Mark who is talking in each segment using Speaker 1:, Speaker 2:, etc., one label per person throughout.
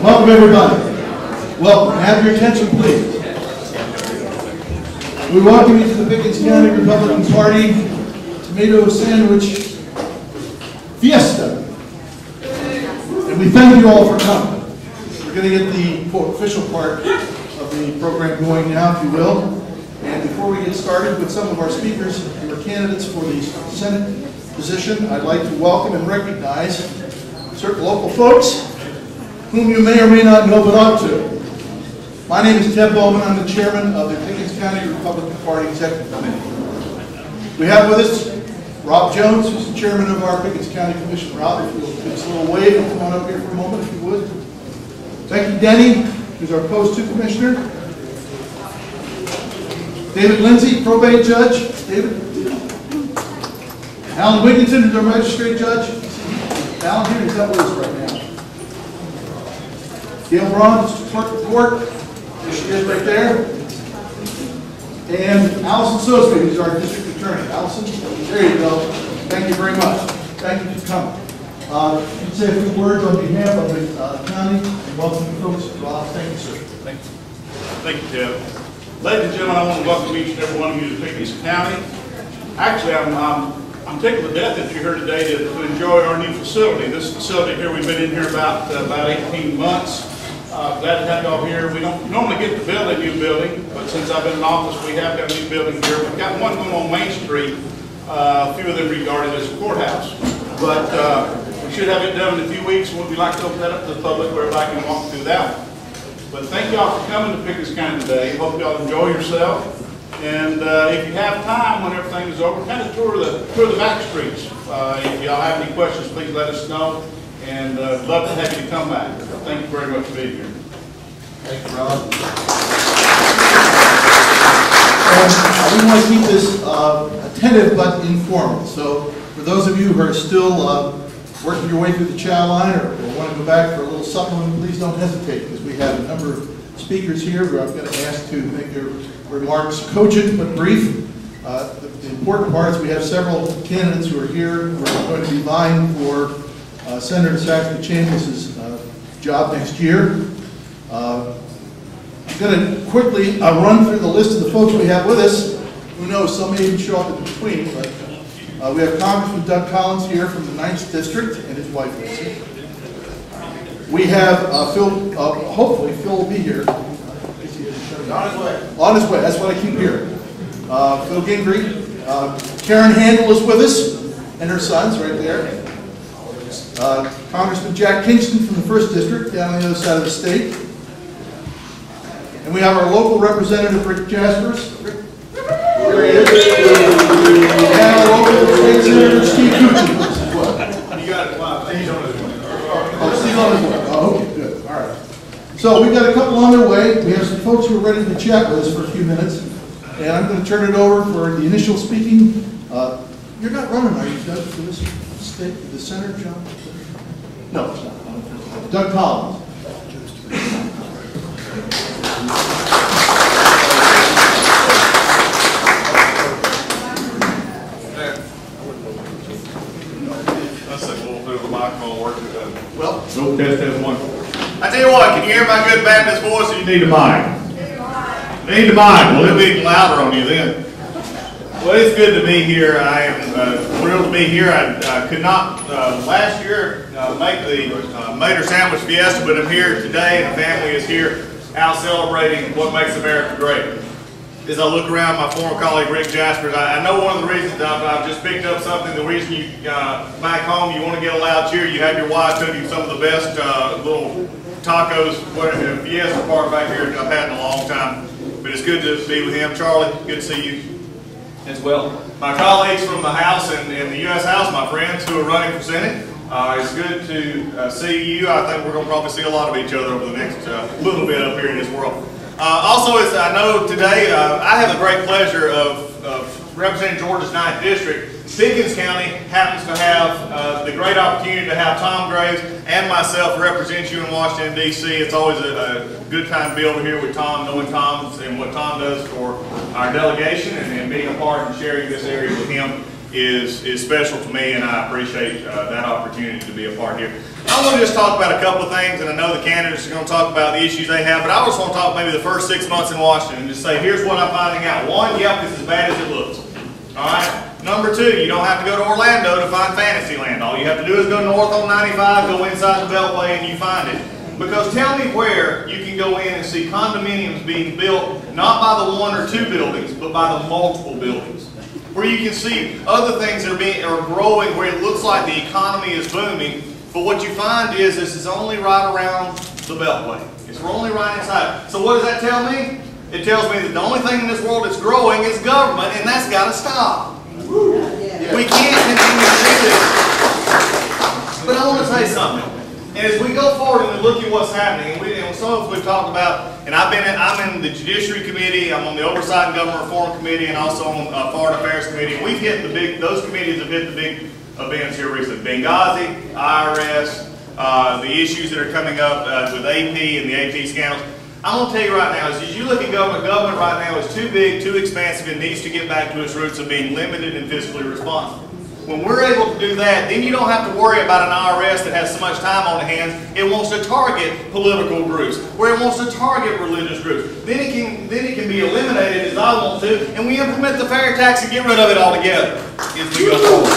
Speaker 1: Welcome, everybody. Welcome. Have your attention, please. We welcome you to the Pickens County Republican Party Tomato Sandwich Fiesta. And we thank you all for coming. We're going to get the quote, official part of the program going now, if you will. And before we get started with some of our speakers who are candidates for the Senate position, I'd like to welcome and recognize certain local folks whom you may or may not know but ought to. My name is Bowman. I'm the chairman of the Pickens County Republican Party Executive Committee. We have with us Rob Jones, who's the chairman of our Pickens County Commission. Rob, if you'll give us a little wave and come on up here for a moment, if you would. Thank you, Denny, who's our Post 2 Commissioner. David Lindsay, probate judge. David. Alan Wigginton, who's our magistrate judge. Alan here, he's got with us right now. Gail Braun, District Clerk of Court. There she is right there. And Allison Sosby, who's our District Attorney. Allison, there you go. Thank you very much. Thank you for coming. You can say a few words on behalf of the county and welcome you folks. Rob, thank you, sir.
Speaker 2: Thank you. Thank you, Tim. Ladies and gentlemen, I want to welcome each and every one of you to Pickens County. Actually, I'm tickled to death that you're here today to enjoy our new facility. This facility here, we've been in here about 18 months. Glad to have y'all here. We don't normally get to build a new building, but since I've been in office, we have got a new building here. We've got one going on Main Street, a few of them regarded as a courthouse. But we should have it done in a few weeks, and we'd like to open that up to the public where everybody can walk through that one. But thank y'all for coming to Pickens County today. Hope y'all enjoy yourself. And if you have time, when everything is over, kind of tour the back streets. If y'all have any questions, please let us know. And love to have you to come back. Thank you very much for being here.
Speaker 1: Thank you, Rob. We want to keep this attentive but informal. So for those of you who are still working your way through the chow line or want to go back for a little supplement, please don't hesitate, because we have a number of speakers here who I'm going to ask to make their remarks cogent but brief. The important part is we have several candidates who are here who are going to be vying for Senator Saxby Chambliss' job next year. I'm going to quickly run through the list of the folks we have with us. Who knows, some may even show up in between, but we have Congressman Doug Collins here from the 9th District and his wife Lucy. We have Phil, hopefully Phil will be here. On his way. On his way, that's what I keep hearing. Phil Gingrey. Karen Handel is with us, and her sons right there. Congressman Jack Kingston from the 1st District, down on the other side of the state. And we have our local representative, Rick Jasperse. There he is. And our local state senator, Steve Gooch. You got it. Steve's on his way. Oh, Steve's on his way. Oh, okay, good. All right. So we've got a couple on their way. We have some folks who are ready to chat with us for a few minutes. And I'm going to turn it over for the initial speaking. You're not running, are you, Doug, for this state, the Senator, John? No, it's not. Doug Collins.
Speaker 2: Well, no test has one.
Speaker 3: I tell you what, can you hear my good Baptist voice, or you need a mic? Need a mic. Well, it'll be louder on you then. Well, it's good to be here. I am thrilled to be here. I could not last year make the Mater Sandwich Fiesta, but I'm here today, and the family is here out celebrating what makes America great. As I look around my former colleague Rick Jasperse, I know one of the reasons I've just picked up something. The reason you back home, you want to get a loud cheer. You have your wife cook you some of the best little tacos, whatever, Fiesta part back here I've had in a long time. But it's good to be with him. Charlie, good to see you as well. My colleagues from the House and the U.S. House, my friends who are running for Senate, it's good to see you. I think we're going to probably see a lot of each other over the next little bit up here in this world. Also, as I know today, I have the great pleasure of representing Georgia's 9th District. Pickens County happens to have the great opportunity to have Tom Graves and myself represent you in Washington, D.C. It's always a good time to be over here with Tom, knowing Tom and what Tom does for our delegation, and being a part and sharing this area with him is special to me, and I appreciate that opportunity to be a part here. I want to just talk about a couple of things, and I know the candidates are going to talk about the issues they have, but I just want to talk maybe the first 6 months in Washington and just say, here's what I'm finding out. One, yep, it's as bad as it looks. All right. Number two, you don't have to go to Orlando to find Fantasyland. All you have to do is go north on 95, go inside the Beltway, and you find it. Because tell me where you can go in and see condominiums being built, not by the 1 or 2 buildings, but by the multiple buildings. Where you can see other things that are growing, where it looks like the economy is booming, but what you find is this is only right around the Beltway. It's only right inside. So what does that tell me? It tells me that the only thing in this world that's growing is government, and that's got to stop. We can't continue to do this. But I want to say something. And as we go forward and we look at what's happening, and some of us we've talked about, and I'm in the Judiciary Committee, I'm on the Oversight and Government Reform Committee, and also on the Foreign Affairs Committee. And we've hit those committees have hit the big events here recently. Benghazi, IRS, the issues that are coming up with AP and the AP scandals. I'm going to tell you right now, as you look at government right now is too big, too expansive, and needs to get back to its roots of being limited and fiscally responsible. When we're able to do that, then you don't have to worry about an IRS that has so much time on the hands. It wants to target political groups, where it wants to target religious groups. Then it can be eliminated as I want to, and we implement the fair tax and get rid of it altogether as we go forward.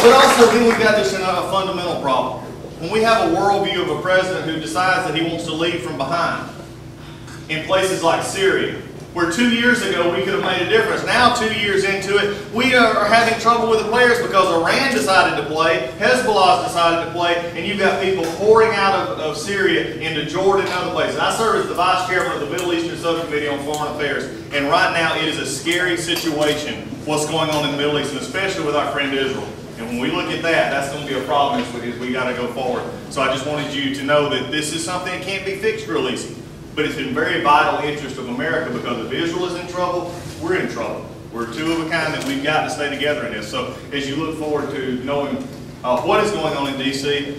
Speaker 3: But also, then we've got this a fundamental problem. When we have a worldview of a president who decides that he wants to lead from behind in places like Syria, where 2 years ago we could have made a difference. Now 2 years into it, we are having trouble with the players because Iran decided to play, Hezbollah decided to play, and you've got people pouring out of Syria into Jordan and other places. I serve as the Vice Chairman of the Middle Eastern Subcommittee on Foreign Affairs, and right now it is a scary situation what's going on in the Middle East, and especially with our friend Israel. And when we look at that, that's going to be a problem as we got to go forward. So I just wanted you to know that this is something that can't be fixed real easy. But it's in very vital interest of America, because if Israel is in trouble, we're in trouble. We're two of a kind that we've got to stay together in this. So as you look forward to knowing what is going on in D.C.,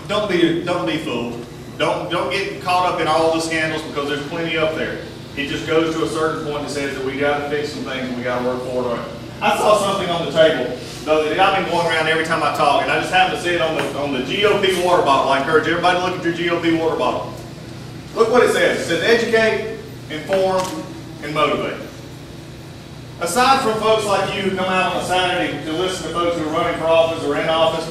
Speaker 3: don't be fooled. Don't get caught up in all the scandals, because there's plenty up there. It just goes to a certain point that says that we got to fix some things and we got to work forward on it. I saw something on the table, though, that I've been going around every time I talk, and I just happened to see it on the GOP water bottle. I encourage everybody to look at your GOP water bottle. Look what it says. It says educate, inform, and motivate. Aside from folks like you who come out on a Saturday to listen to folks who are running for office or in office,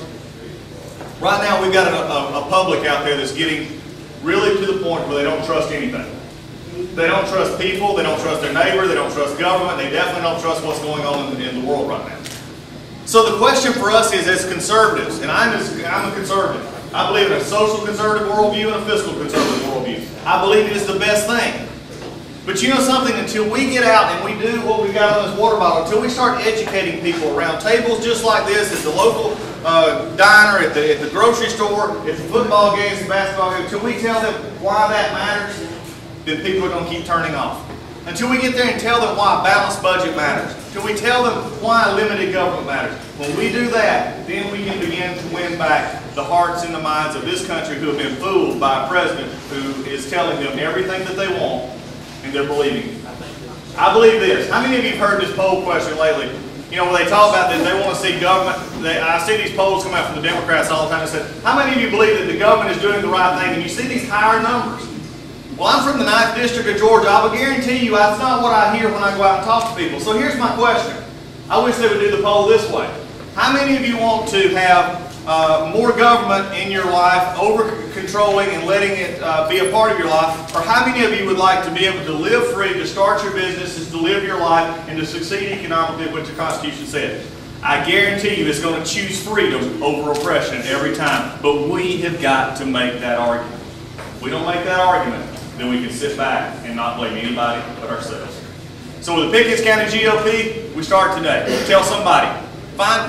Speaker 3: right now we've got a public out there that's getting really to the point where they don't trust anything. They don't trust people, they don't trust their neighbor, they don't trust government, they definitely don't trust what's going on in the world right now. So the question for us is, as conservatives, and I'm a conservative, I believe in a social conservative worldview and a fiscal conservative worldview. I believe it is the best thing. But you know something, until we get out and we do what we got on this water bottle, until we start educating people around tables just like this, at the local diner, at the grocery store, at the football games, the basketball games, until we tell them why that matters, then people are going to keep turning off. Until we get there and tell them why a balanced budget matters. Until we tell them why limited government matters. When we do that, then we can begin to win back the hearts and the minds of this country who have been fooled by a president who is telling them everything that they want, and they're believing it. I believe this. How many of you have heard this poll question lately? You know, when they talk about this, they want to see government. I see these polls come out from the Democrats all the time and say, how many of you believe that the government is doing the right thing? And you see these higher numbers. Well, I'm from the 9th District of Georgia. I will guarantee you that's not what I hear when I go out and talk to people. So here's my question. I wish they would do the poll this way. How many of you want to have more government in your life, over controlling and letting it be a part of your life? Or how many of you would like to be able to live free, to start your businesses, to live your life, and to succeed economically, which the Constitution said? I guarantee you it's going to choose freedom over oppression every time. But we have got to make that argument. If we don't make that argument, then we can sit back and not blame anybody but ourselves. So with the Pickens County GOP, we start today. Tell somebody.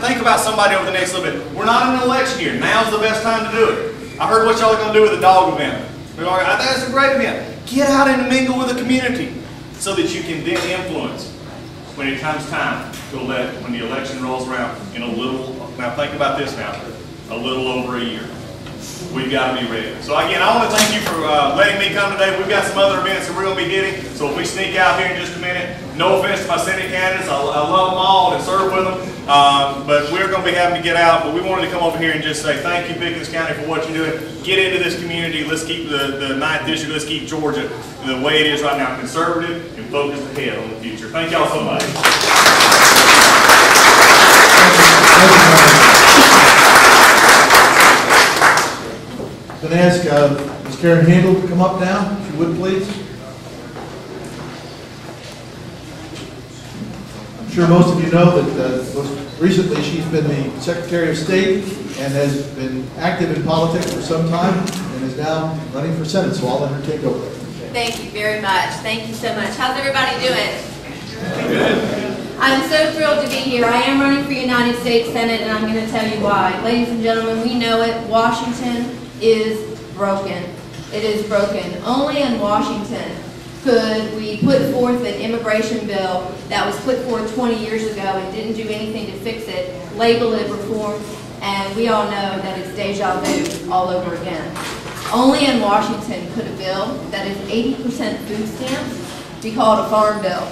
Speaker 3: Think about somebody over the next little bit. We're not in an election year. Now's the best time to do it. I heard what y'all are going to do with the dog event. I think it's a great event. Get out and mingle with the community so that you can then influence when it comes time to elect, when the election rolls around in a little, now think about this now, a little over a year. we've got to be ready. So again, I want to thank you for letting me come today. We've got some other events that we're going to be hitting, so if we sneak out here in just a minute, no offense to my Senate candidates, I love them all and serve with them, but we're going to be having to get out, but we wanted to come over here and just say thank you, Pickens County, for what you're doing. Get into this community. Let's keep the 9th district, let's keep Georgia the way it is right now, conservative and focused ahead on the future. Thank y'all so much.
Speaker 1: I'm going to ask Ms. Karen Handel to come up now, if you would, please. I'm sure most of you know that most recently she's been the Secretary of State and has been active in politics for some time and is now running for Senate, so I'll let her take over.
Speaker 4: Thank you very much. Thank you so much. How's everybody doing? Good. I'm so thrilled to be here. I am running for United States Senate, and I'm going to tell you why. Ladies and gentlemen, we know it. Washington is broken. It is broken. Only in Washington could we put forth an immigration bill that was put forth 20 years ago and didn't do anything to fix it, label it reform, and we all know that it's deja vu all over again. Only in Washington could a bill that is 80% food stamps be called a farm bill.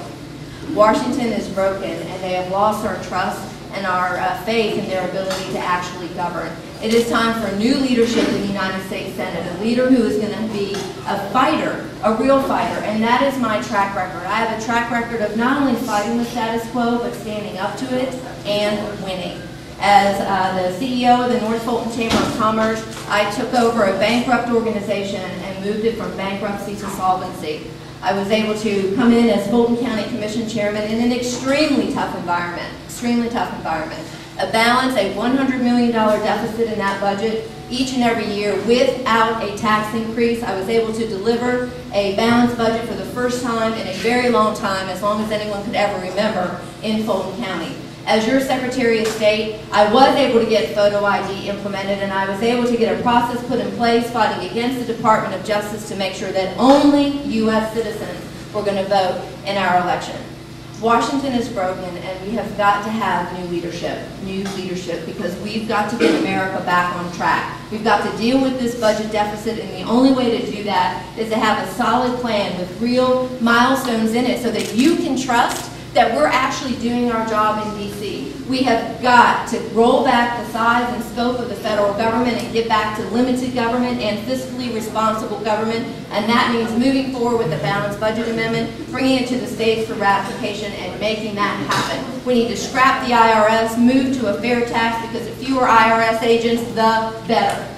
Speaker 4: Washington is broken, and they have lost our trust and our faith in their ability to actually govern. It is time for new leadership in the United States Senate, a leader who is going to be a fighter, a real fighter, and that is my track record. I have a track record of not only fighting the status quo, but standing up to it and winning. As the CEO of the North Fulton Chamber of Commerce, I took over a bankrupt organization and moved it from bankruptcy to solvency. I was able to come in as Fulton County Commission Chairman in an extremely tough environment, A balance, a $100 million deficit in that budget each and every year without a tax increase. I was able to deliver a balanced budget for the first time in a very long time, as long as anyone could ever remember, in Fulton County. As your Secretary of State, I was able to get photo ID implemented, and I was able to get a process put in place fighting against the Department of Justice to make sure that only U.S. citizens were going to vote in our election. Washington is broken, and we have got to have new leadership, because we've got to get America back on track. We've got to deal with this budget deficit, and the only way to do that is to have a solid plan with real milestones in it so that you can trust that we're actually doing our job in D.C. We have got to roll back the size and scope of the federal government and get back to limited government and fiscally responsible government, and that means moving forward with the balanced budget amendment, bringing it to the states for ratification, and making that happen. We need to scrap the IRS, move to a fair tax, because the fewer IRS agents, the better.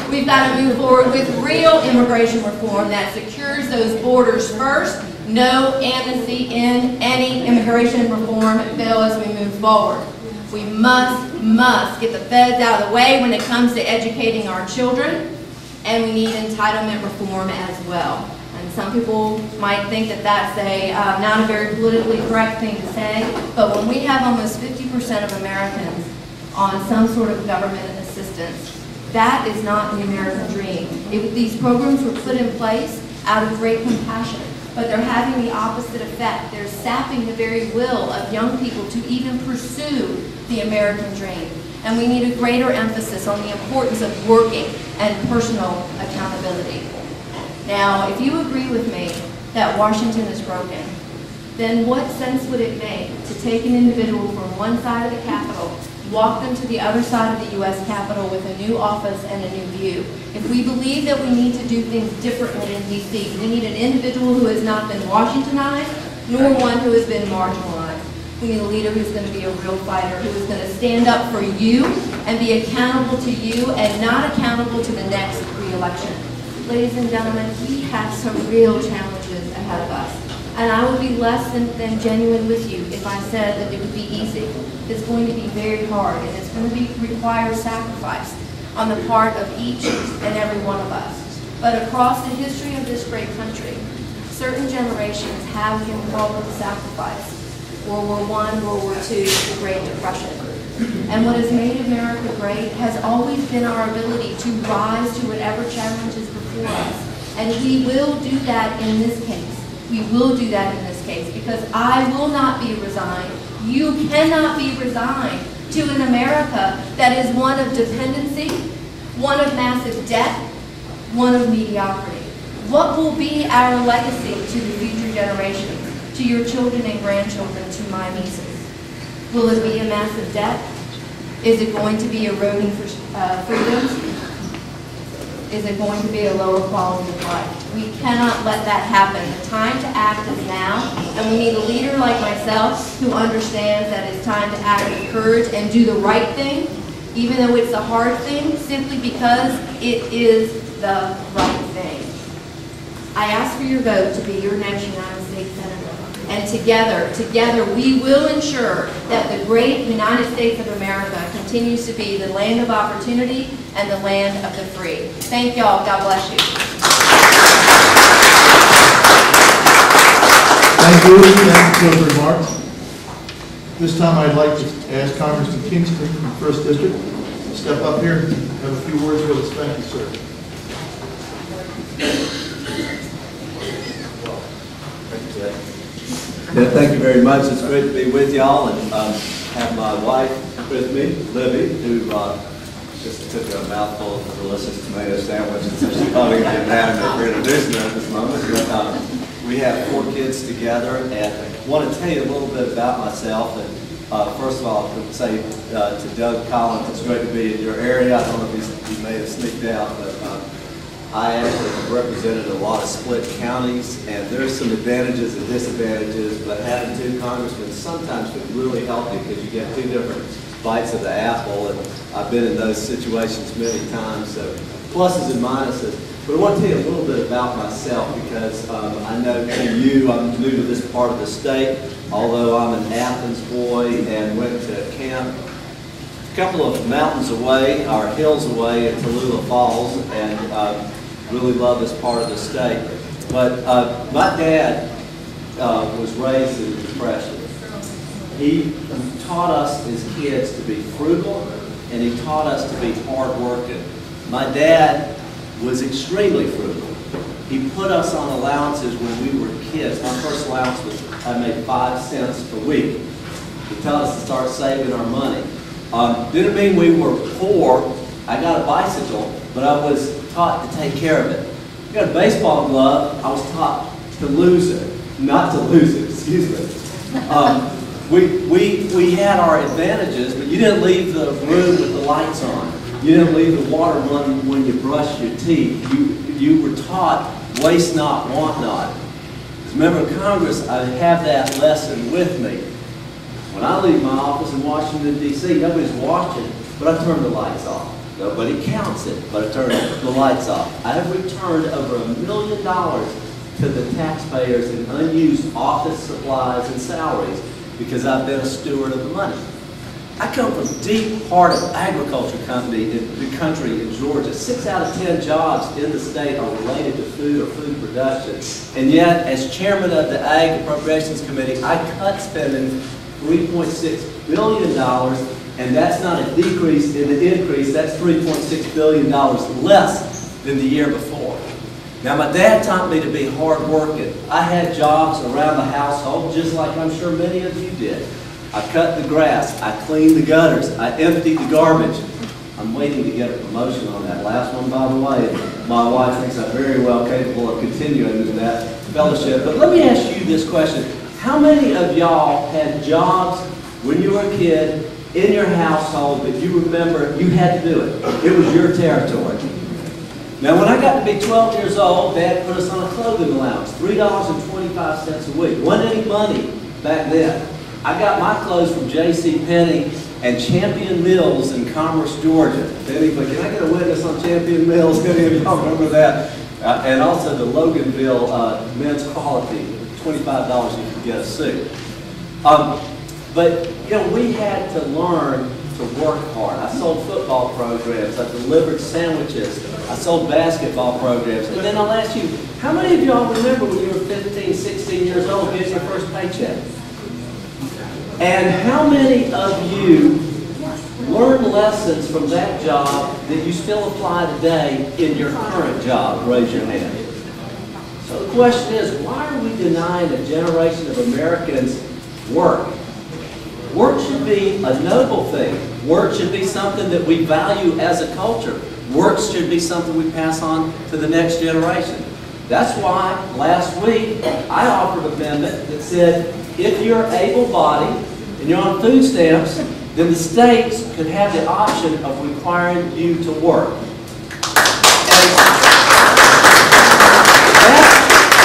Speaker 4: We've got to move forward with real immigration reform that secures those borders first. No amnesty in any immigration reform bill as we move forward. We must get the feds out of the way when it comes to educating our children, and we need entitlement reform as well. And some people might think that that's not a very politically correct thing to say, but when we have almost 50% of Americans on some sort of government assistance, that is not the American dream. These programs were put in place out of great compassion, but they're having the opposite effect. They're sapping the very will of young people to even pursue the American dream. And we need a greater emphasis on the importance of working and personal accountability. Now, if you agree with me that Washington is broken, then what sense would it make to take an individual from one side of the Capitol, walk them to the other side of the U.S. Capitol with a new office and a new view? If we believe that we need to do things differently in D.C., we need an individual who has not been Washingtonized, nor one who has been marginalized. We need a leader who's going to be a real fighter, who is going to stand up for you and be accountable to you and not accountable to the next re-election. Ladies and gentlemen, we have some real challenges ahead of us. And I would be less than genuine with you if I said that it would be easy. It's going to be very hard, and it's going to require sacrifice on the part of each and every one of us. But across the history of this great country, certain generations have been called to sacrifice. World War I, World War II, the Great Depression. And what has made America great has always been our ability to rise to whatever challenge is before us. And we will do that in this case. We will do that in this case, because I will not be resigned. You cannot be resigned to an America that is one of dependency, one of massive debt, one of mediocrity? What will be our legacy to the future generations, to your children and grandchildren, to my nieces? Will it be a massive debt? Is it going to be eroding for freedoms? Is it going to be a lower quality of life? We cannot let that happen. The time to act is now, and we need a leader like myself who understands that it's time to act with courage and do the right thing, even though it's a hard thing, simply because it is the right thing. I ask for your vote to be your next United States Senator. And together, we will ensure that the great United States of America continues to be the land of opportunity and the land of the free. Thank y'all. God bless you.
Speaker 1: Thank you. Thank you for those remarks. This time I'd like to ask Congressman Kingston from the 1st District to step up here and have a few words with us. Thank you, sir.
Speaker 5: Yeah, thank you very much. It's great to be with y'all and have my wife with me, Libby, who just took a mouthful of a delicious tomato sandwich, and so she's probably going to get mad at me for introducing her at this moment. But, we have 4 kids together, and I want to tell you a little bit about myself. And first of all, I would say to Doug Collins, it's great to be in your area. I don't know if he may have sneaked out, but I actually have represented a lot of split counties, and there's some advantages and disadvantages, but having 2 congressmen sometimes can really help you because you get 2 different bites of the apple, and I've been in those situations many times, so pluses and minuses. But I want to tell you a little bit about myself because I know to you, I'm new to this part of the state, although I'm an Athens boy and went to camp a couple of mountains away, or hills away in Tallulah Falls, and really love this part of the state. But my dad was raised in the Depression. He taught us as kids to be frugal, and he taught us to be hardworking. My dad was extremely frugal. He put us on allowances when we were kids. My first allowance was, I made 5 cents per week. He taught us to start saving our money. Didn't mean we were poor. I got a bicycle, but I was taught to take care of it. I got a baseball glove. I was taught to lose it. Not to lose it, excuse me. We had our advantages, but you didn't leave the room with the lights on. You didn't leave the water running when you brushed your teeth. You were taught, waste not, want not. As a member of Congress, I have that lesson with me. When I leave my office in Washington, D.C., nobody's watching, but I turn the lights off. Nobody counts it, but I turn the lights off. I have returned over $1 million to the taxpayers in unused office supplies and salaries because I've been a steward of the money. I come from deep heart of agriculture country in Georgia. 6 out of 10 jobs in the state are related to food or food production. And yet, as chairman of the Ag Appropriations Committee, I cut spending $3.6 billion, and that's not a decrease in the increase, that's $3.6 billion less than the year before. Now, my dad taught me to be hardworking. I had jobs around the household, just like I'm sure many of you did. I cut the grass, I cleaned the gutters, I emptied the garbage. I'm waiting to get a promotion on that last one, by the way. My wife thinks I'm very well capable of continuing in that fellowship. But let me ask you this question. How many of y'all had jobs when you were a kid in your household that you remember you had to do it? It was your territory. Now, when I got to be 12 years old, Dad put us on a clothing allowance, $3.25 a week. Wasn't any money back then. I got my clothes from J.C. Penney and Champion Mills in Commerce, Georgia. Anybody, can I get a witness on Champion Mills? Any of y'all remember that? And also the Loganville men's quality, $25 you could get a suit. But you know, we had to learn to work hard. I sold football programs. I delivered sandwiches. I sold basketball programs. And then I'll ask you, how many of y'all remember when you were 15, 16 years old getting your first paycheck? And how many of you learned lessons from that job that you still apply today in your current job? Raise your hand. So the question is, why are we denying a generation of Americans work? Work should be a noble thing. Work should be something that we value as a culture. Work should be something we pass on to the next generation. That's why last week I offered an amendment that said if you're able-bodied and you're on food stamps, then the states could have the option of requiring you to work.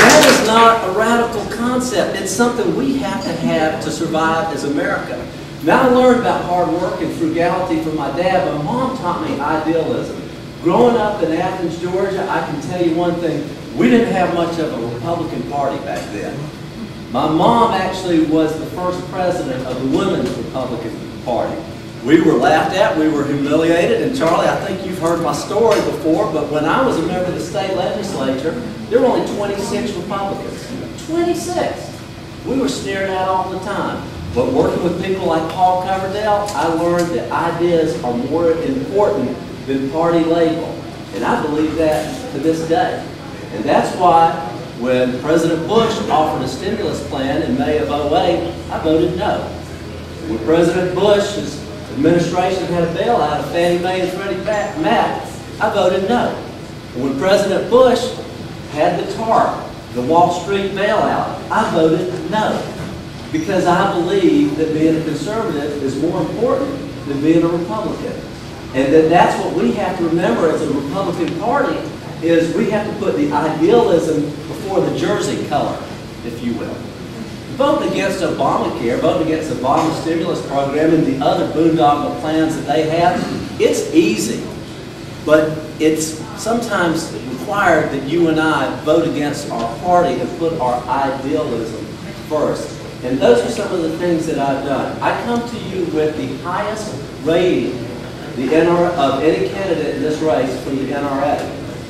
Speaker 5: That is not a radical concept. It's something we have to survive as America. Now I learned about hard work and frugality from my dad, but Mom taught me idealism. Growing up in Athens, Georgia, I can tell you one thing. We didn't have much of a Republican Party back then. My mom actually was the first president of the Women's Republican Party. We were laughed at, we were humiliated, and Charlie, I think you've heard my story before, but when I was a member of the state legislature, there were only 26 Republicans. 26! We were stared at all the time. But working with people like Paul Coverdale, I learned that ideas are more important than party label. And I believe that to this day. And that's why when President Bush offered a stimulus plan in May of '08, I voted no. When President Bush's administration had a bailout of Fannie Mae and Freddie Mac, I voted no. When President Bush had the TARP, the Wall Street bailout, I voted no. Because I believe that being a conservative is more important than being a Republican. And that's what we have to remember as a Republican Party, is we have to put the idealism before the jersey color, if you will. Voting against Obamacare, voting against the Obama stimulus program and the other boondoggle plans that they have, it's easy. But it's sometimes required that you and I vote against our party and put our idealism first. And those are some of the things that I've done. I come to you with the highest rating of any candidate in this race from the NRA.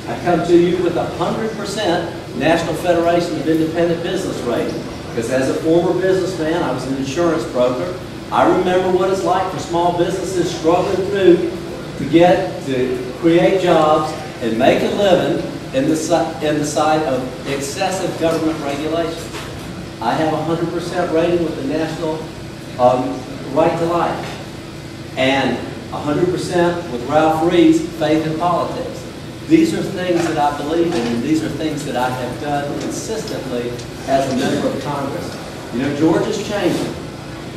Speaker 5: I come to you with 100% National Federation of Independent Business rating. Because as a former businessman, I was an insurance broker. I remember what it's like for small businesses struggling through to create jobs and make a living in the side of excessive government regulation. I have 100% rating with the National Right to Life, and 100% with Ralph Reed's Faith in Politics. These are things that I believe in, and these are things that I have done consistently as a member of Congress. You know, Georgia's changing.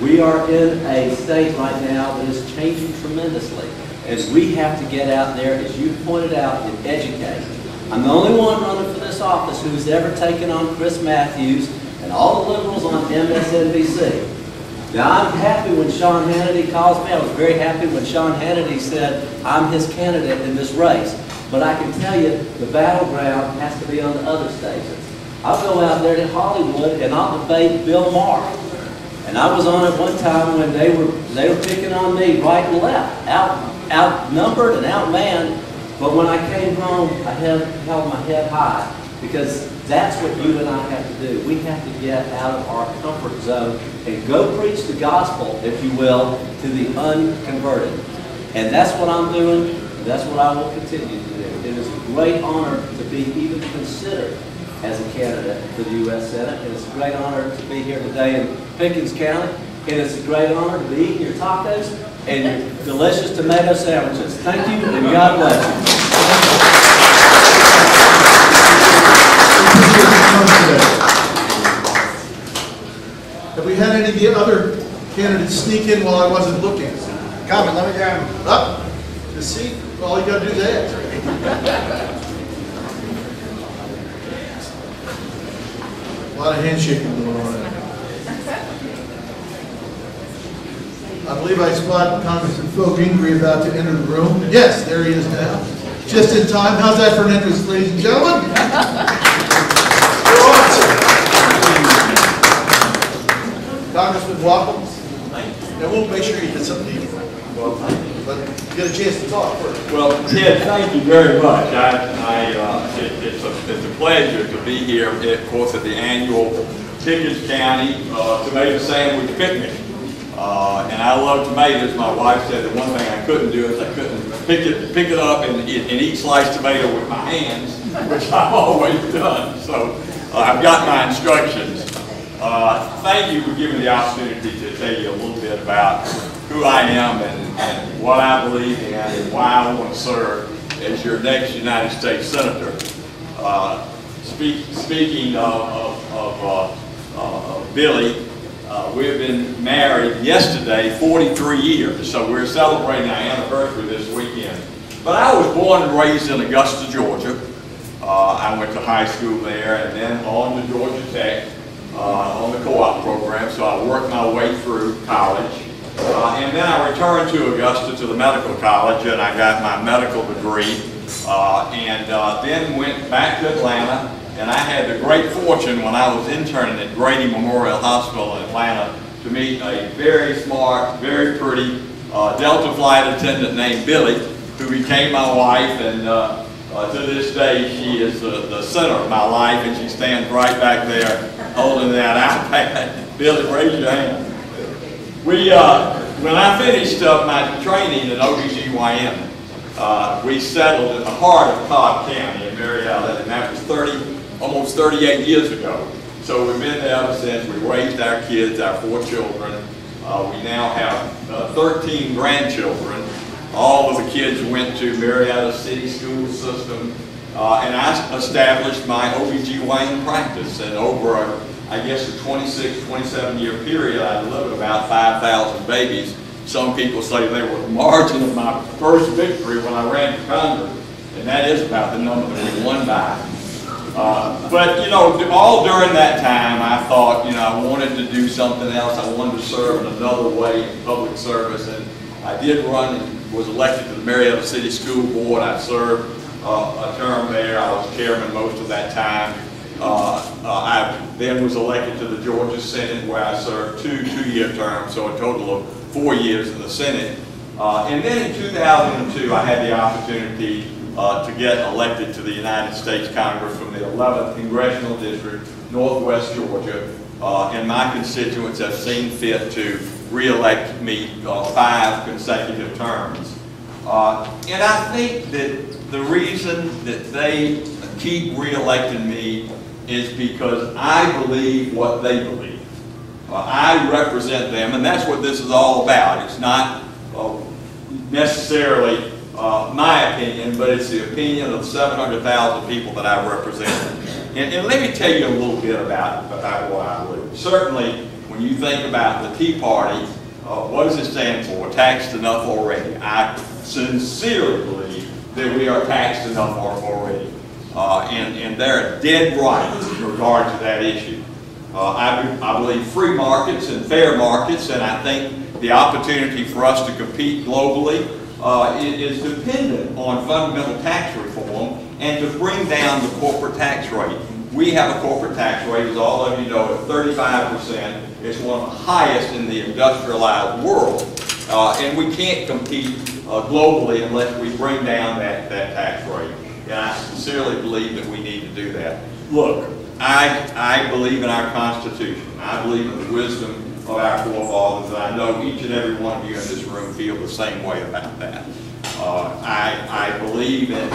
Speaker 5: We are in a state right now that is changing tremendously, as we have to get out there, as you pointed out, and educate. I'm the only one running for this office who's ever taken on Chris Matthews and all the liberals on MSNBC. Now, I'm happy when Sean Hannity calls me. I was very happy when Sean Hannity said, I'm his candidate in this race. But I can tell you, the battleground has to be on the other stations. I'll go out there to Hollywood and I'll debate Bill Maher. And I was on it one time when they were picking on me right and left, outnumbered and outmanned. But when I came home, I held my head high, because that's what you and I have to do. We have to get out of our comfort zone and go preach the gospel, if you will, to the unconverted. And that's what I'm doing. That's what I will continue to do. It is a great honor to be even considered as a candidate for the U.S. Senate. And it's a great honor to be here today in Pickens County. And it's a great honor to be eating your tacos and your delicious tomato sandwiches. Thank you, and God bless you.
Speaker 1: Have we had any of the other candidates sneak in while I wasn't looking?
Speaker 6: Come on, let me grab him.
Speaker 1: Up. The seat, all you got to do is ask. A lot of handshaking going on. I believe I spot Congressman Phil Gingrey about to enter the room. Yes, there he is now. Just in time. How's that for an entrance, ladies and gentlemen? You're awesome. Congressman, welcome. And we'll make sure you get something to eat. Well, but get a chance to talk first.
Speaker 7: Well, Ted, thank you very much. It's a pleasure to be here, of course, at the annual Pickens County Tomato Sandwich Picnic. And I love tomatoes. My wife said the one thing I couldn't do is I couldn't pick it up and eat sliced tomato with my hands, which I've always done. So I've got my instructions. Thank you for giving me the opportunity to tell you a little bit about who I am and what I believe in and why I want to serve as your next United States Senator. Speaking of Billy, we've been married yesterday 43 years, so we're celebrating our anniversary this weekend. But I was born and raised in Augusta, Georgia. I went to high school there and then on to Georgia Tech on the co-op program, so I worked my way through college. And then I returned to Augusta to the medical college and I got my medical degree and then went back to Atlanta. And I had the great fortune when I was interning at Grady Memorial Hospital in Atlanta to meet a very smart, very pretty Delta flight attendant named Billy, who became my wife, and to this day she is the center of my life, and she stands right back there holding that iPad. Billy, raise your hand. When I finished up my training in OBGYN, we settled in the heart of Cobb County in Marietta, and that was almost 38 years ago. So we've been there ever since. We raised our kids, our 4 children. We now have 13 grandchildren. All of the kids went to Marietta City School System. And I established my OBGYN practice. And over, I guess, a 26, 27-year period, I delivered about 5,000 babies. Some people say they were the margin of my first victory when I ran for Congress. And that is about the number that we won by. But, you know, all during that time, I thought, you know, I wanted to do something else. I wanted to serve in another way in public service. And I did run and was elected to the Marietta City School Board. I served a term there. I was chairman most of that time. I then was elected to the Georgia Senate, where I served two two-year terms, so a total of 4 years in the Senate. And then in 2002, I had the opportunity to get elected to the United States Congress from the 11th Congressional District, Northwest Georgia, and my constituents have seen fit to re-elect me 5 consecutive terms. And I think that the reason that they keep re-electing me is because I believe what they believe. I represent them, and that's what this is all about. It's not necessarily my opinion, but it's the opinion of 700,000 people that I represent. And let me tell you a little bit about what I believe. Certainly, when you think about the Tea Party, what does it stand for? Taxed enough already. I sincerely believe that we are taxed enough already. And they're dead right in regard to that issue. I believe free markets and fair markets, and I think the opportunity for us to compete globally is dependent on fundamental tax reform and to bring down the corporate tax rate. We have a corporate tax rate, as all of you know, at 35%. It's one of the highest in the industrialized world. And we can't compete globally unless we bring down that tax rate. And I sincerely believe that we need to do that. Look, I believe in our Constitution. I believe in the wisdom of our forefathers, and I know each and every one of you in this room feel the same way about that. I believe in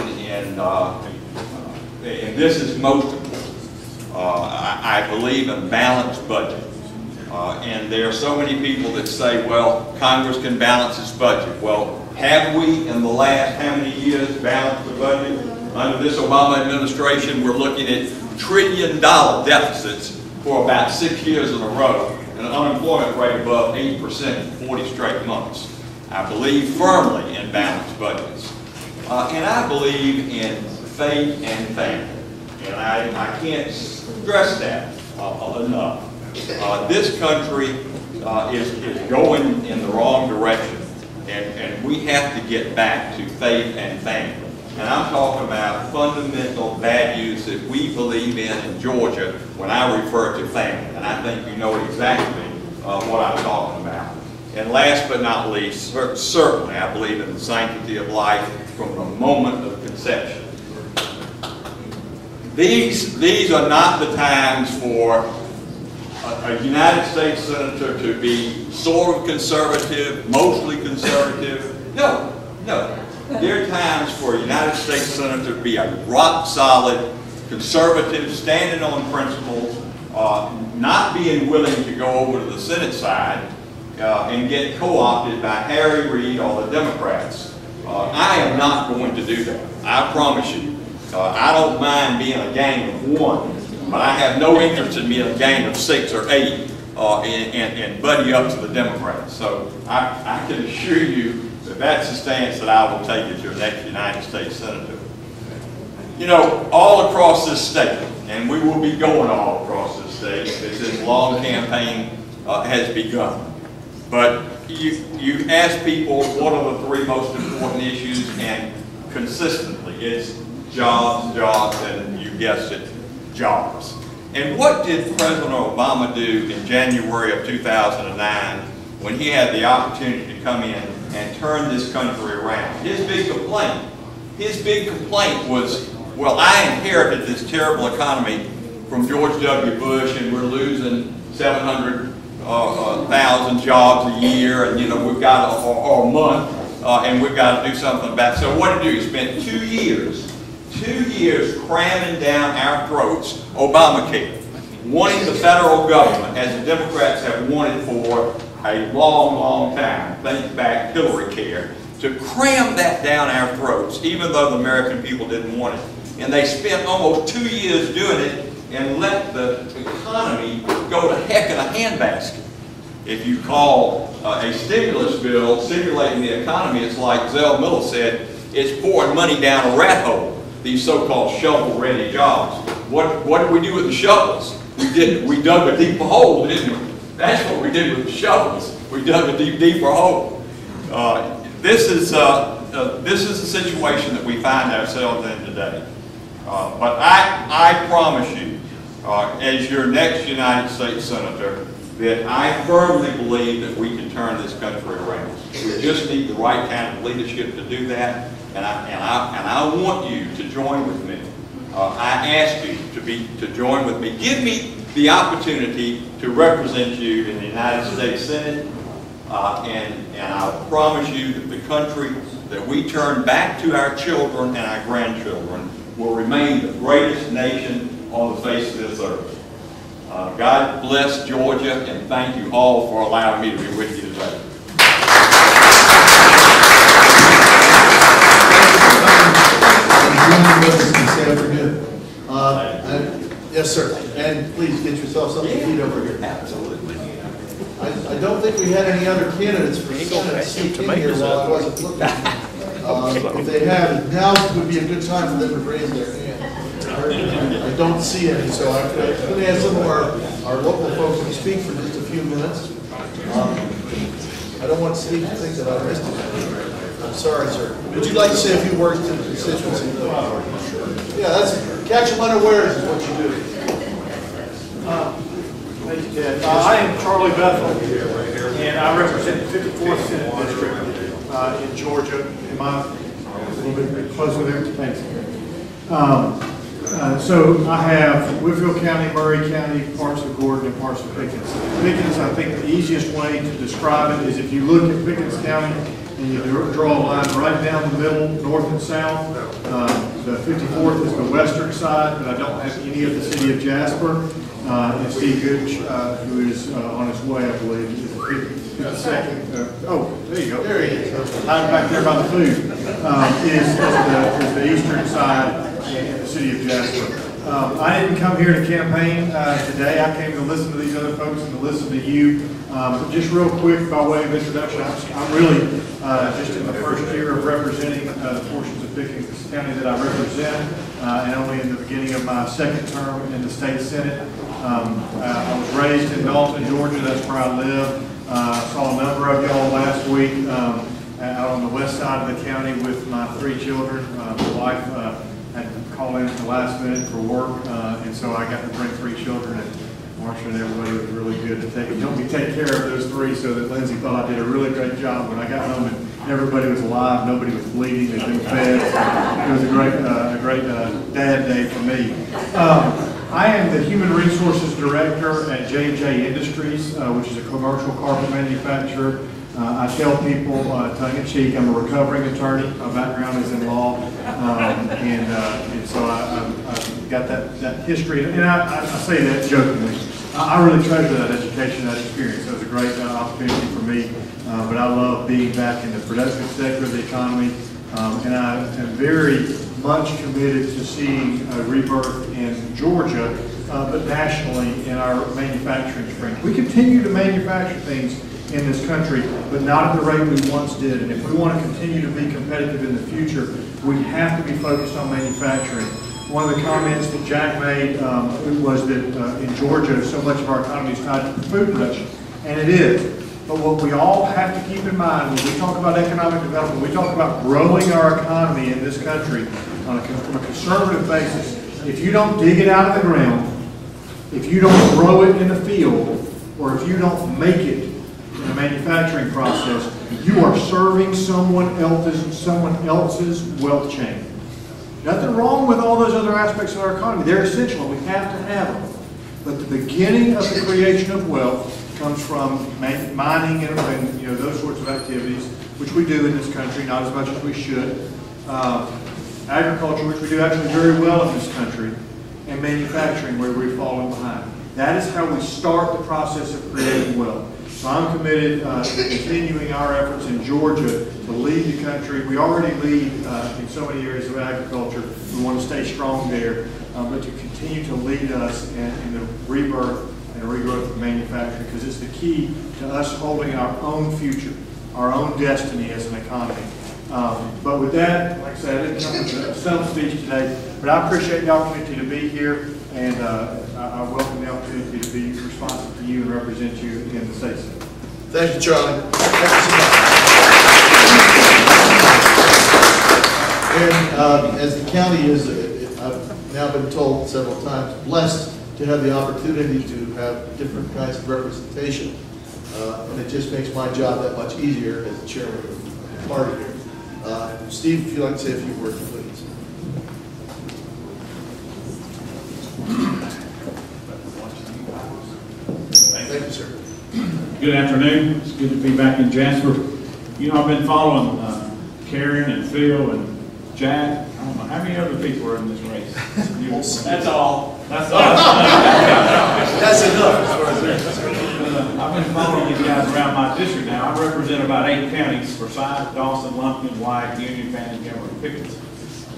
Speaker 7: and this is most important, I believe in balanced budget. And there are so many people that say, well, Congress can balance its budget. Well, have we in the last how many years balanced the budget? Under this Obama administration, we're looking at $1 trillion deficits for about 6 years in a row, and an unemployment rate above 8% for 40 straight months. I believe firmly in balanced budgets. And I believe in faith and family. And I can't stress that enough. This country is going in the wrong direction, and we have to get back to faith and family. And I'm talking about fundamental values that we believe in Georgia when I refer to family. And I think you know exactly what I'm talking about. And last but not least, certainly I believe in the sanctity of life from the moment of conception. These are not the times for a United States Senator to be sort of conservative, mostly conservative. No, no. There are times for a United States Senator to be a rock-solid conservative, standing on principles, not being willing to go over to the Senate side and get co-opted by Harry Reid or the Democrats. I am not going to do that. I promise you. I don't mind being a gang of one, but I have no interest in being a gang of 6 or 8 and buddy up to the Democrats. So I can assure you that that's the stance that I will take as your next United States Senator. You know, all across this state, and we will be going all across this state as this long campaign has begun. But you ask people what are the 3 most important issues, and consistently it's jobs, jobs, and you guessed it, jobs. And what did President Obama do in January of 2009 when he had the opportunity to come in and turn this country around? His big complaint was, well, I inherited this terrible economy from George W. Bush, and we're losing 700,000 jobs a year, and we've got a month, and we've got to do something about it. So what did he do? He spent 2 years cramming down our throats Obamacare, wanting the federal government, as the Democrats have wanted for a long, long time, think back Hillary Care, to cram that down our throats, even though the American people didn't want it. And they spent almost 2 years doing it and let the economy go to heck in a handbasket. If you call a stimulus bill stimulating the economy, it's like Zell Miller said, it's pouring money down a rat hole. These so-called shovel-ready jobs. What did we do with the shovels? We dug a deeper hole, didn't we? That's what we did with the shovels. We dug a deeper hole. This is the situation that we find ourselves in today. But I promise you, as your next United States Senator, that I firmly believe that we can turn this country around. We just need the right kind of leadership to do that, and I want you to join with me. I ask you to join with me. Give me the opportunity to represent you in the United States Senate, and I promise you that the country that we turn back to our children and our grandchildren will remain the greatest nation on the face of this earth. God bless Georgia, and thank you all for allowing me to be with you today.
Speaker 1: Yes, sir. And please get yourself something to eat over here.
Speaker 7: Absolutely.
Speaker 1: I don't think we had any other candidates for Senate seat in here while I wasn't looking. If they have, now would be a good time for them to raise their hand. I don't see any, so I'm going to ask some of our local folks to speak for just a few minutes. I don't want Steve to think that I missed it. I'm sorry, sir. Would you like to say a few words to the constituency? Yeah, that's catch them unawares is what you do.
Speaker 8: Thank you, Ted. I am Charlie Bethel, and I represent the 54th Senate District in Georgia. Am I a little bit closer there? Thanks. So I have Whitfield County, Murray County, parts of Gordon, and parts of Pickens. Pickens, I think the easiest way to describe it is if you look at Pickens County and you draw a line right down the middle, north and south. The 54th is the western side, but I don't have any of the city of Jasper. And Steve Gooch, who is on his way, I believe, is the 52nd. Oh, there you go. There he is. I'm back there by the food. Is the eastern side in the city of Jasper. I didn't come here to campaign today. I came to listen to these other folks and to listen to you. But just real quick, by way of introduction, I'm really just in the first year of representing the portions of Pickens County that I represent, and only in the beginning of my second term in the state senate. I was raised in Dalton, Georgia. That's where I live. I saw a number of y'all last week out on the west side of the county with my 3 children. My wife had to call in at the last minute for work, and so I got to bring 3 children. And Marsha and everybody was really good to help me take care of those 3, so that Lindsay thought I did a really great job when I got home, and everybody was alive, nobody was bleeding, they'd been fed. It was a great dad day for me. I am the Human Resources Director at J&J Industries, which is a commercial carpet manufacturer. I tell people, tongue-in-cheek, I'm a recovering attorney. My background is in law, and so I've got that history. And I say that jokingly. I really treasure that education, that experience. It was a great opportunity for me, but I love being back in the productive sector of the economy, and I am very much committed to seeing a rebirth in Georgia, but nationally in our manufacturing strength. We continue to manufacture things in this country, but not at the rate we once did. And if we want to continue to be competitive in the future, we have to be focused on manufacturing. One of the comments that Jack made was that in Georgia, so much of our economy is tied to food production, and it is. But what we all have to keep in mind when we talk about economic development, we talk about growing our economy in this country from a conservative basis. If you don't dig it out of the ground, if you don't grow it in the field, or if you don't make it in a manufacturing process, you are serving someone else's wealth chain. Nothing wrong with all those other aspects of our economy. They're essential, and we have to have them. But the beginning of the creation of wealth comes from mining and you know, those sorts of activities, which we do in this country, not as much as we should. Agriculture, which we do actually very well in this country, and manufacturing, where we've fallen behind. That is how we start the process of creating wealth. So I'm committed to continuing our efforts in Georgia to lead the country. We already lead in so many areas of agriculture. We want to stay strong there, but to continue to lead us in the rebirth and regrowth of manufacturing, because it's the key to us holding our own future, our own destiny as an economy. But with that, like I said, I didn't come with a stump speech today, but I appreciate the opportunity to be here, and I welcome the opportunity to be responsive to you and represent you in the state Senate.
Speaker 1: Thank you, Charlie. Thank you so much. And as the county is, I've now been told several times, blessed to have the opportunity to have different kinds of representation. And it just makes my job that much easier as the chairman of the party here. Steve, if you'd like to say a few words, please. Thank you, sir.
Speaker 9: Good afternoon. It's good to be back in Jasper. You know, I've been following Karen and Phil and Jack. I don't know how many other people are in this race. That's all. That's all.
Speaker 1: That's enough as far as
Speaker 9: I've been following these guys around my district now. I represent about 8 counties: Forsyth, Dawson, Lumpkin, White, Union, Fannin, Gingrey, and Pickens.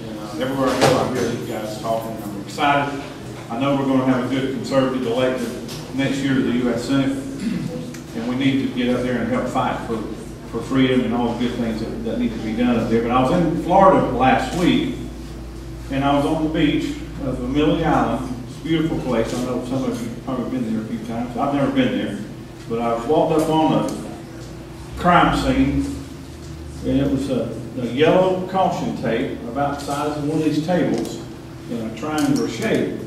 Speaker 9: And everywhere I go, I hear these guys talking. I'm excited. I know we're going to have a good conservative elected next year to the U.S. Senate, and we need to get up there and help fight for freedom and all the good things that need to be done up there. But I was in Florida last week, and I was on the beach of Amelia Island. It's a beautiful place. I know some of you have probably been there a few times. I've never been there, but I walked up on a crime scene, and it was a yellow caution tape about the size of one of these tables in a triangular shape.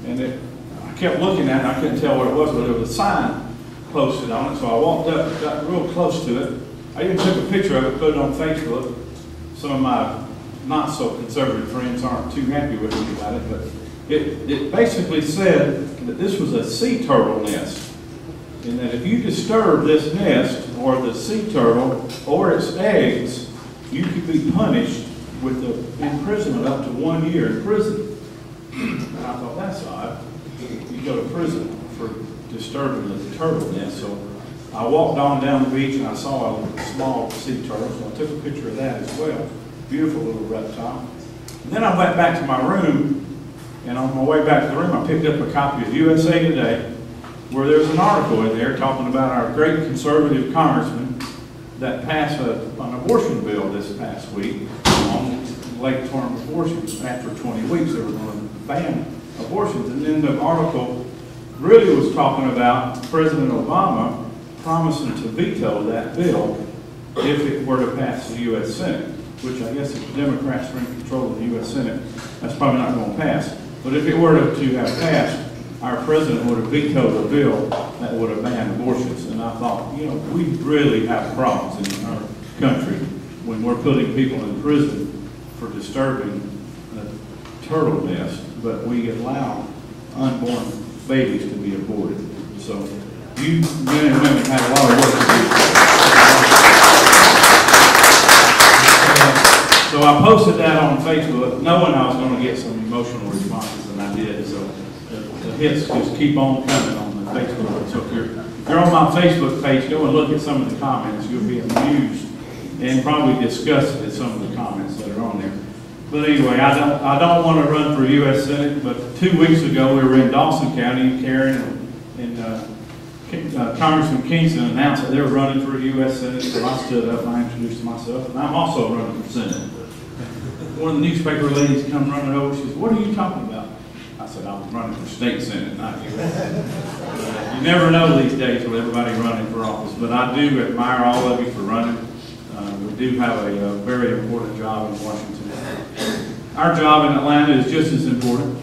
Speaker 9: And I kept looking at it, I couldn't tell what it was, but there was a sign posted on it. So I walked up, got real close to it. I even took a picture of it, put it on Facebook. Some of my not so conservative friends aren't too happy with me about it, but it basically said that this was a sea turtle nest. And that if you disturb this nest, or the sea turtle, or its eggs, you could be punished with the imprisonment up to 1 year in prison. And I thought, that's odd. You go to prison for disturbing the turtle nest. So I walked on down the beach and I saw a small sea turtle, so I took a picture of that as well. Beautiful little reptile. And then I went back to my room, and on my way back to the room, I picked up a copy of USA Today, where there's an article in there talking about our great conservative congressman that passed an abortion bill this past week on late-term abortions. After 20 weeks, they were going to ban abortions. And then the article really was talking about President Obama promising to veto that bill if it were to pass the U.S. Senate, which I guess if the Democrats are in control of the U.S. Senate, that's probably not going to pass. But if it were to have passed, our president would have vetoed a bill that would have banned abortions. And I thought, you know, we really have problems in our country when we're putting people in prison for disturbing the turtle nest, but we allow unborn babies to be aborted. So you men and women have a lot of work to do. So I posted that on Facebook, knowing I was going to get some emotional responses, and I did. So the hits just keep on coming on Facebook. So if you're on my Facebook page, go and look at some of the comments. You'll be amused and probably disgusted at some of the comments that are on there. But anyway, I don't want to run for U.S. Senate, but 2 weeks ago we were in Dawson County, Karen and Congressman Kingston announced that they were running for U.S. Senate, so I stood up and I introduced myself, and I'm also running for Senate. One of the newspaper ladies come running over, she says, "What are you talking about?" I said, "I'm running for state Senate, not U.S. You never know these days with everybody running for office, but I do admire all of you for running. We do have a very important job in Washington. Our job in Atlanta is just as important,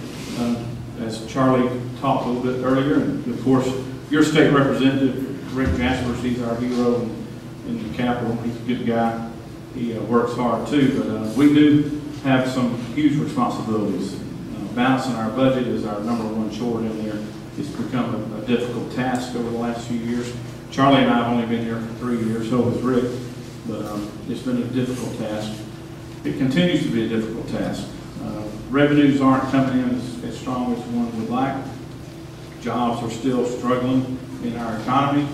Speaker 9: as Charlie talked a little bit earlier, and of course, your state representative, Rick Jasperse, he's our hero in the Capitol. He's a good guy. He works hard too, but we do have some huge responsibilities. Balancing our budget is our #1 chore in there. It's become a difficult task over the last few years. Charlie and I have only been here for 3 years, so has Rick, but it's been a difficult task. It continues to be a difficult task. Revenues aren't coming in as strong as one would like. Jobs are still struggling in our economy,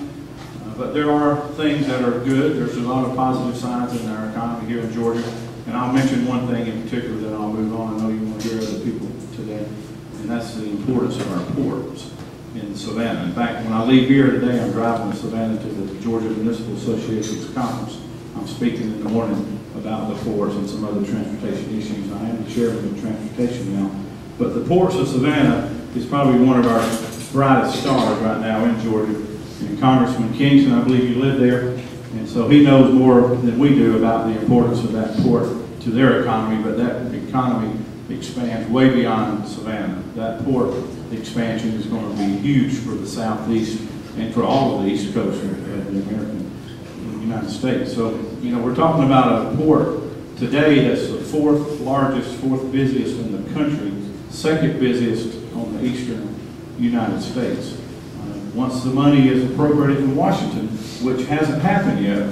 Speaker 9: but there are things that are good. There's a lot of positive signs in our economy here in Georgia, and I'll mention one thing in particular, then I'll move on. I know you want to hear other people today, and that's the importance of our ports in Savannah. In fact, when I leave here today, I'm driving to Savannah to the Georgia Municipal Association's conference. I'm speaking in the morning about the ports and some other transportation issues. I am the chairman of transportation now, but the ports of Savannah is probably one of our brightest stars right now in Georgia. And Congressman Kingston, I believe you live there, and so he knows more than we do about the importance of that port to their economy, but that economy expands way beyond Savannah. That port expansion is going to be huge for the Southeast and for all of the East Coast of the American United States. So, you know, we're talking about a port today that's the 4th largest, 4th busiest in the country, 2nd busiest on the eastern United States. Once the money is appropriated in Washington, which hasn't happened yet,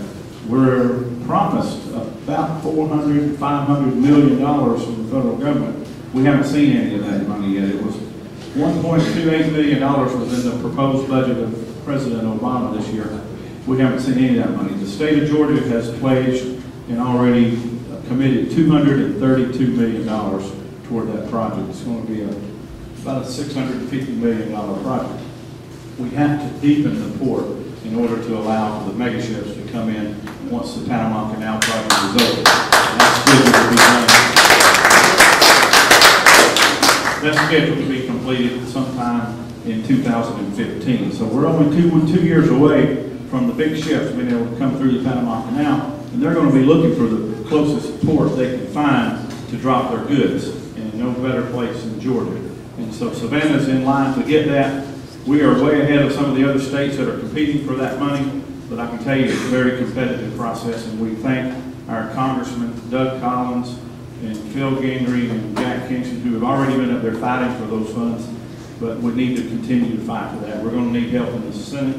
Speaker 9: we're promised about $400, $500 million from the federal government. We haven't seen any of that money yet. It was $1.28 million was in the proposed budget of President Obama this year. We haven't seen any of that money. The state of Georgia has pledged and already committed $232 million toward that project. It's going to be about a $650 million project. We have to deepen the port in order to allow for the mega ships to come in once the Panama Canal project is over. That's scheduled to be done. That's scheduled to be completed sometime in 2015. So we're only two years away from the big ships being able to come through the Panama Canal, and they're going to be looking for the closest port they can find to drop their goods, and no better place than Georgia. And so Savannah's in line to get that. We are way ahead of some of the other states that are competing for that money, but I can tell you it's a very competitive process, and we thank our Congressman Doug Collins and Phil Gingrey and Jack Kingston, who have already been up there fighting for those funds, but we need to continue to fight for that. We're going to need help in the Senate,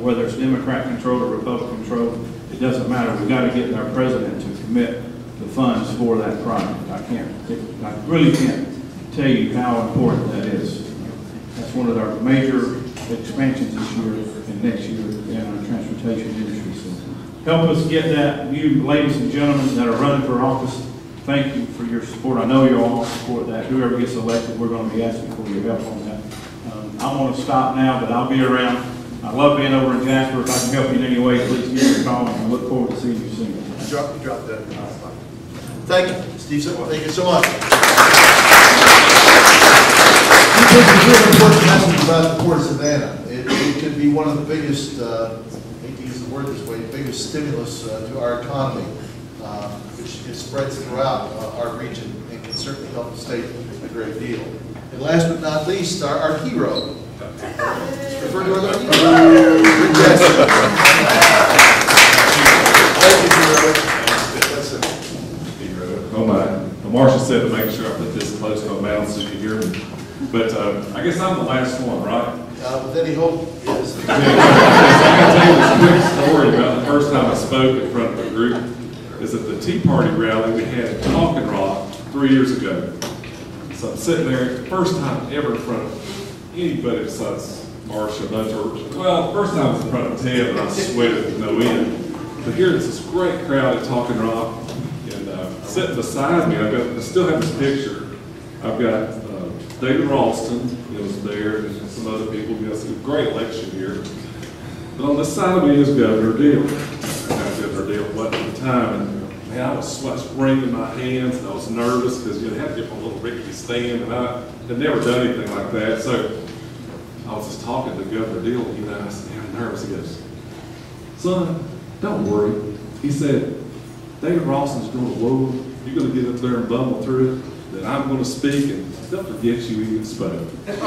Speaker 9: whether it's Democrat control or Republican control, it doesn't matter. We've got to get our president to commit the funds for that project. I really can't tell you how important that is. That's one of our major expansions this year and next year in our transportation industry. So help us get that. You ladies and gentlemen that are running for office, thank you for your support. I know you all support that. Whoever gets elected, we're going to be asking for your help on that. I want to stop now, but I'll be around. I love being over in Jasper. If I can help you in any way, please give me a call, and I look forward to seeing you soon.
Speaker 1: Drop that. Thank you, Steve. Thank you so much. He puts a really important message about the Port of Savannah. It could be one of the biggest, I hate to use the word this way, biggest stimulus to our economy, which it spreads throughout our region and can certainly help the state a great deal. And last but not least, our hero. Refer to our hero.
Speaker 10: Oh my, Marshall said to make sure I put this close to my mouth so you can hear me. But I guess I'm the last one, right?
Speaker 1: With any hope, yes.
Speaker 10: I'm going to tell you this quick story about the first time I spoke in front of a group. Is at the Tea Party rally we had in Talking Rock 3 years ago. So I'm sitting there, first time ever in front of anybody besides Marcia, those are, well, the first time I was in front of Ted, and I sweated to no end. But here it's this great crowd at Talking Rock, and sitting beside me, I still have this picture. I've got David Ralston, was there, and some other people. It's a great election here. But on this side of me is Governor Deal. Governor Deal wasn't at the time, and man, I was wringing my hands, and I was nervous because they had to get my little rickety stand, and I had never done anything like that. So I was just talking to Governor Deal, and I said, man, I'm nervous. He goes, son, don't worry. He said, David Ralston's going to Louisville. You're going to get up there and bumble through it. Then I'm going to speak, and they'll forget you even spoke. And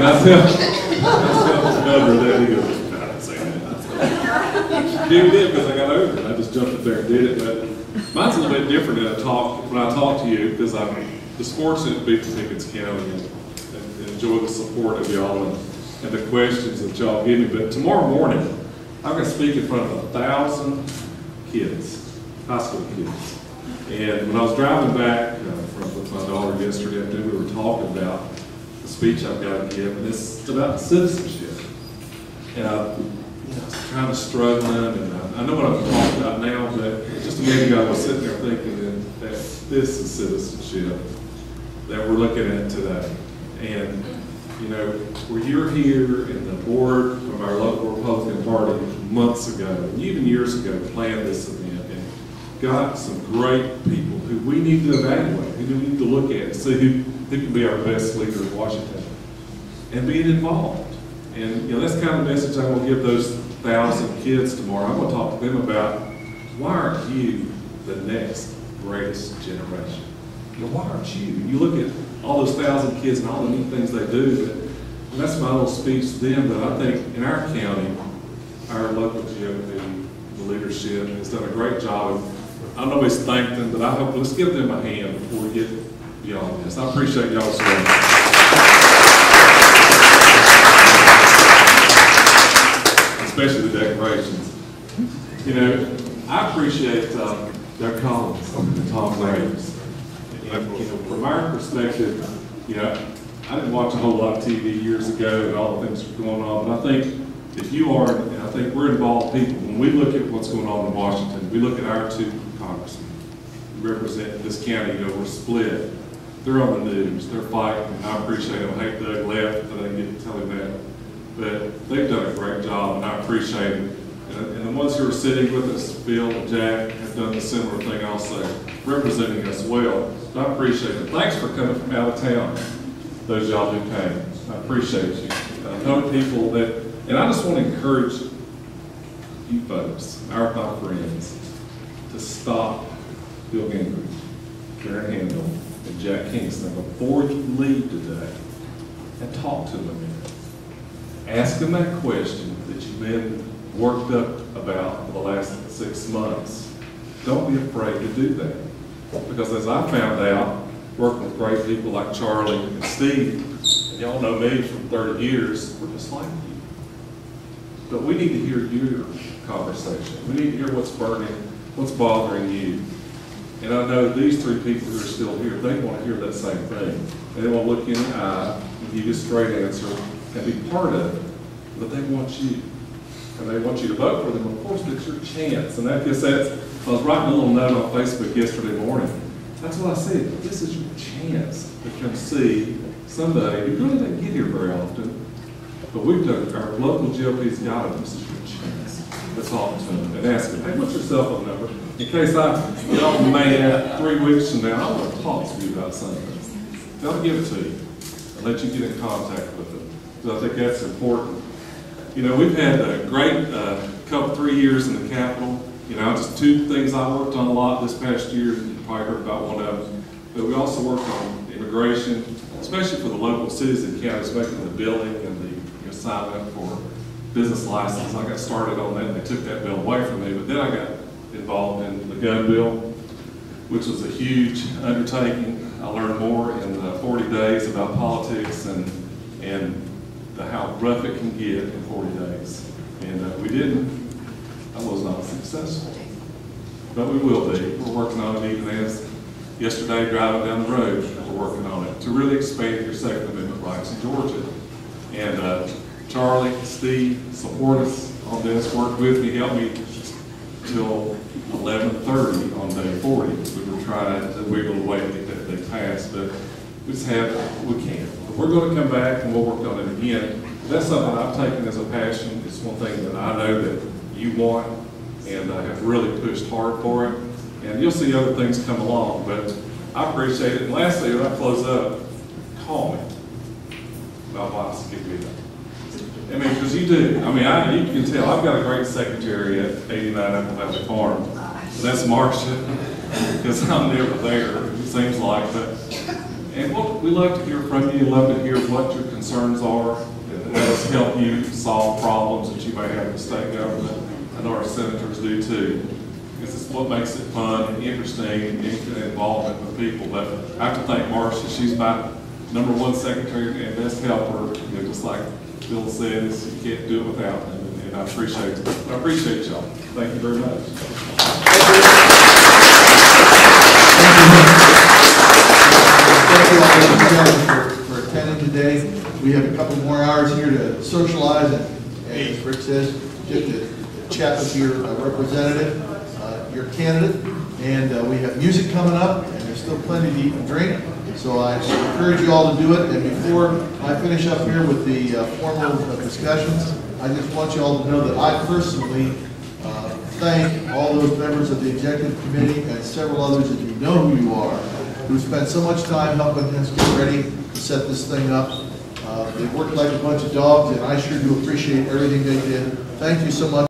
Speaker 10: I tell the governor that, he goes, I didn't say that. He did because I got over it. I just jumped up there and did it. But mine's a little bit different when I talk to you, because I'm just fortunate to be from Pickens County and enjoy the support of y'all and the questions that y'all give me. But tomorrow morning, I'm going to speak in front of 1,000 kids, high school kids. And when I was driving back with my daughter yesterday afternoon, we were talking about the speech I've got to give, and it's about citizenship. And I was kind of struggling, and I know what I'm talking about now, but just a minute ago I was sitting there thinking that this is citizenship that we're looking at today. And where you're here and the board from our local Republican Party months ago, and even years ago, planned this event and got some great people who we need to evaluate, who we need to look at and see who can be our best leader in Washington, and being involved. And that's kind of the message I'm going to give those 1,000 kids tomorrow. I'm going to talk to them about, why aren't you the next greatest generation? Why aren't you? You look at all those 1,000 kids and all the neat things they do, and that's my little speech to them. But I think in our county, our local GOP, the leadership, has done a great job. I don't always thank them, but I hope, let's give them a hand before we get beyond this. I appreciate y'all so much. Especially the decorations. I appreciate their columns, the Tom Brady's. And from our perspective, I didn't watch a whole lot of TV years ago and all the things that were going on, but I think if you are, and I think we're involved people, when we look at what's going on in Washington, we look at our two congressmen who represent this county. We're split. They're on the news. They're fighting. I appreciate them. I hate Doug left, but I didn't get to tell him that. But they've done a great job, and I appreciate it. And the ones who are sitting with us, Bill and Jack, have done a similar thing also, representing us well. So I appreciate it. Thanks for coming from out of town, those y'all who came. I appreciate you. I know people that, and I just want to encourage you folks, my friends, to stop Bill Gingrey, Karen Handel, and Jack Kingston before you leave today and talk to them a minute. Ask them that question that you've been worked up about for the last 6 months. Don't be afraid to do that. Because as I found out, working with great people like Charlie and Steve, and y'all know me from 30 years, we're just like you. But we need to hear your conversation. We need to hear what's burning, what's bothering you. And I know these three people who are still here, they want to hear that same thing. They want to look you in the eye and give you a straight answer and be part of it. But they want you. And they want you to vote for them. Of course, it's your chance. And I guess I was writing a little note on Facebook yesterday morning. That's what I said. This is your chance to come see somebody who really doesn't get here very often. But we've done, our local GOP's got it. This is your chance. Let's talk to them and ask them, hey, what's your cell phone number? In case I get all mad 3 weeks from now, I want to talk to you about something. They'll give it to you and let you get in contact with them. So I think that's important. We've had a great 3 years in the Capitol. Just 2 things I worked on a lot this past year. You probably heard about one of them. But we also worked on immigration, especially for the local cities and counties, making the billing and the sign up for business license. I got started on that, and they took that bill away from me. But then I got involved in the gun bill, which was a huge undertaking. I learned more in 40 days about politics and how rough it can get in 40 days. And I was not successful. But we will be. We're working on it even as yesterday driving down the road. we're working on it, to really expand your Second Amendment rights in Georgia. And Charlie, Steve, support us on this, work with me, help me till 11:30 on day 40. We were trying to wiggle away to get that day passed, but we just we can't. But we're going to come back and we'll work on it again. That's something I've taken as a passion. It's one thing that I know that you want, and I have really pushed hard for it. And you'll see other things come along, but I appreciate it. And lastly, when I close up, call me. My boss will give me that. I mean, because you do. I mean, you can tell. I've got a great secretary at 89 Appalachia Farm. So that's Marcia, because I'm never there, it seems like. And we love to hear from you. Love to hear what your concerns are. And let us help you solve problems that you may have with state government. I know our senators do too. This is what makes it fun and interesting and involvement with people. But I have to thank Marcia. She's my #1 secretary and best helper. You know, just like Bill says, you can't do it without them, and I appreciate it. I appreciate y'all. Thank you very much.
Speaker 1: Thank you all, ladies and gentlemen, for attending today. We have a couple more hours here to socialize and as Rick says, just to chat with your representative, your candidate, and we have music coming up, and there's still plenty to eat and drink. So I encourage you all to do it. And before I finish up here with the formal discussions, I just want you all to know that I personally thank all those members of the executive committee and several others that you know who you are, who spent so much time helping us get ready to set this thing up. They worked like a bunch of dogs, and I sure do appreciate everything they did. Thank you so much.